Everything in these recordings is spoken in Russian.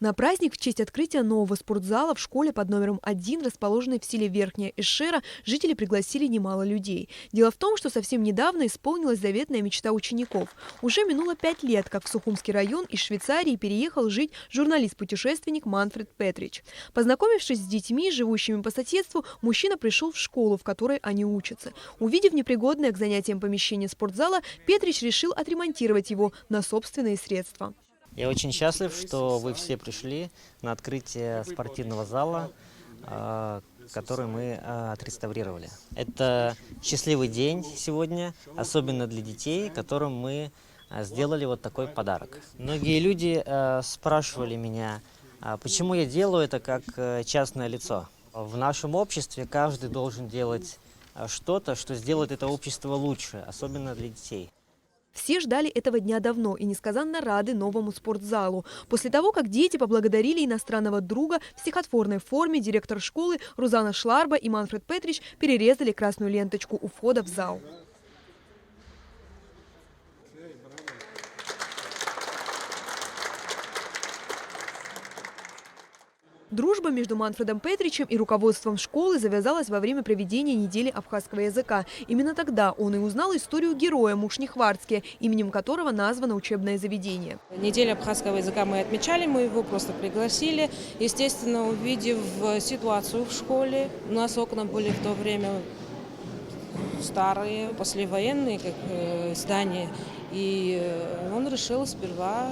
На праздник в честь открытия нового спортзала в школе под номером 1, расположенной в селе Верхняя Эшера, жители пригласили немало людей. Дело в том, что совсем недавно исполнилась заветная мечта учеников. Уже минуло 5 лет, как в Сухумский район из Швейцарии переехал жить журналист-путешественник Манфред Петрич. Познакомившись с детьми, живущими по соседству, мужчина пришел в школу, в которой они учатся. Увидев непригодное к занятиям помещение спортзала, Петрич решил отремонтировать его на собственные средства. Я очень счастлив, что вы все пришли на открытие спортивного зала, который мы отреставрировали. Это счастливый день сегодня, особенно для детей, которым мы сделали вот такой подарок. Многие люди спрашивали меня, почему я делаю это как частное лицо. В нашем обществе каждый должен делать что-то, что сделает это общество лучше, особенно для детей. Все ждали этого дня давно и несказанно рады новому спортзалу. После того, как дети поблагодарили иностранного друга, в стихотворной форме директор школы Рузана Шларба и Манфред Петрич перерезали красную ленточку у входа в зал. Дружба между Манфредом Петричем и руководством школы завязалась во время проведения недели абхазского языка. Именно тогда он и узнал историю героя Мушнихвардске, именем которого названо учебное заведение. Неделю абхазского языка мы отмечали, мы его просто пригласили. Естественно, увидев ситуацию в школе, у нас окна были в то время старые, послевоенные здания. И он решил сперва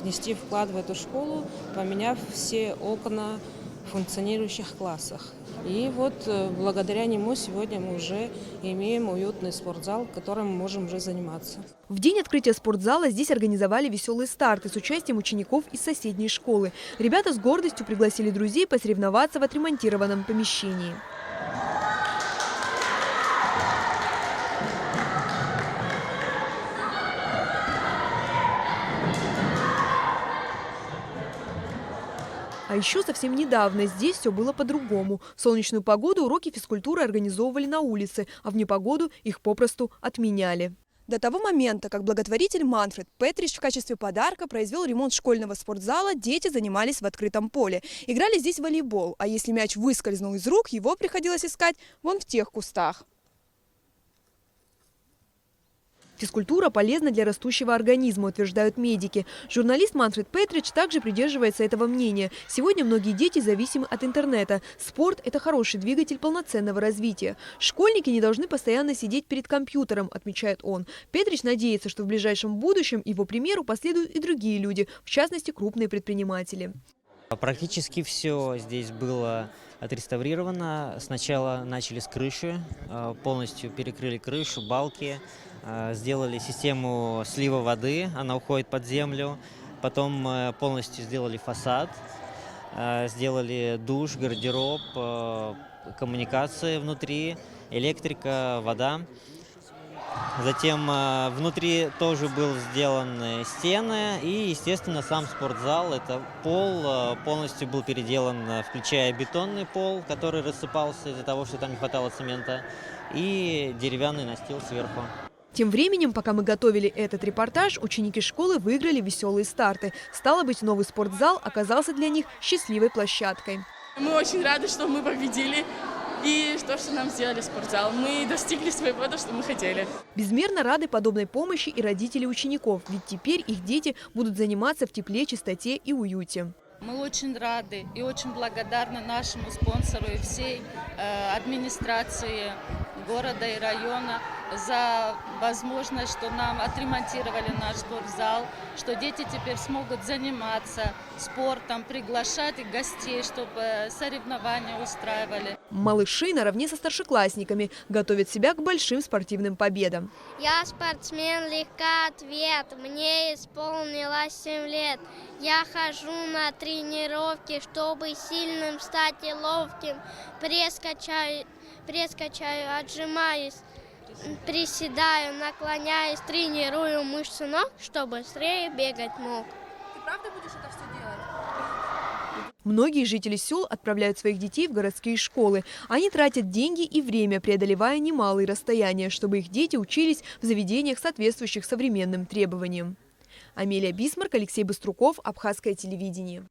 внести вклад в эту школу, поменяв все окна в функционирующих классах. И вот благодаря нему сегодня мы уже имеем уютный спортзал, в котором мы можем уже заниматься. В день открытия спортзала здесь организовали веселые старты с участием учеников из соседней школы. Ребята с гордостью пригласили друзей посоревноваться в отремонтированном помещении. А еще совсем недавно здесь все было по-другому. В солнечную погоду уроки физкультуры организовывали на улице, а в непогоду их попросту отменяли. До того момента, как благотворитель Манфред Петрич в качестве подарка произвел ремонт школьного спортзала, дети занимались в открытом поле. Играли здесь в волейбол, а если мяч выскользнул из рук, его приходилось искать вон в тех кустах. Физкультура полезна для растущего организма, утверждают медики. Журналист Манфред Петрич также придерживается этого мнения. Сегодня многие дети зависимы от интернета. Спорт – это хороший двигатель полноценного развития. Школьники не должны постоянно сидеть перед компьютером, отмечает он. Петрич надеется, что в ближайшем будущем его примеру последуют и другие люди, в частности, крупные предприниматели. Практически все здесь было отреставрировано. Сначала начали с крыши, полностью перекрыли крышу, балки, сделали систему слива воды, она уходит под землю. Потом полностью сделали фасад, сделали душ, гардероб, коммуникации внутри, электрика, вода. Затем внутри тоже был сделаны стены и, естественно, сам спортзал. Это пол полностью был переделан, включая бетонный пол, который рассыпался из-за того, что там не хватало цемента, и деревянный настил сверху. Тем временем, пока мы готовили этот репортаж, ученики школы выиграли веселые старты. Стало быть, новый спортзал оказался для них счастливой площадкой. Мы очень рады, что мы победили. И что нам сделали спортзал. Мы достигли своего, что мы хотели. Безмерно рады подобной помощи и родители учеников, ведь теперь их дети будут заниматься в тепле, чистоте и уюте. Мы очень рады и очень благодарны нашему спонсору и всей администрации города и района за возможность, что нам отремонтировали наш спортзал, что дети теперь смогут заниматься спортом, приглашать гостей, чтобы соревнования устраивали. Малыши наравне со старшеклассниками готовят себя к большим спортивным победам. Я спортсмен легкоатлет, мне исполнилось 7 лет. Я хожу на тренировки, чтобы сильным стать и ловким. Пресс качаю, отжимаюсь, приседаю, наклоняюсь, тренирую мышцы ног, чтобы быстрее бегать мог. Ты правда будешь это все делать? Многие жители сел отправляют своих детей в городские школы. Они тратят деньги и время, преодолевая немалые расстояния, чтобы их дети учились в заведениях, соответствующих современным требованиям. Амелия Бисмарк, Алексей Быструков, Абхазское телевидение.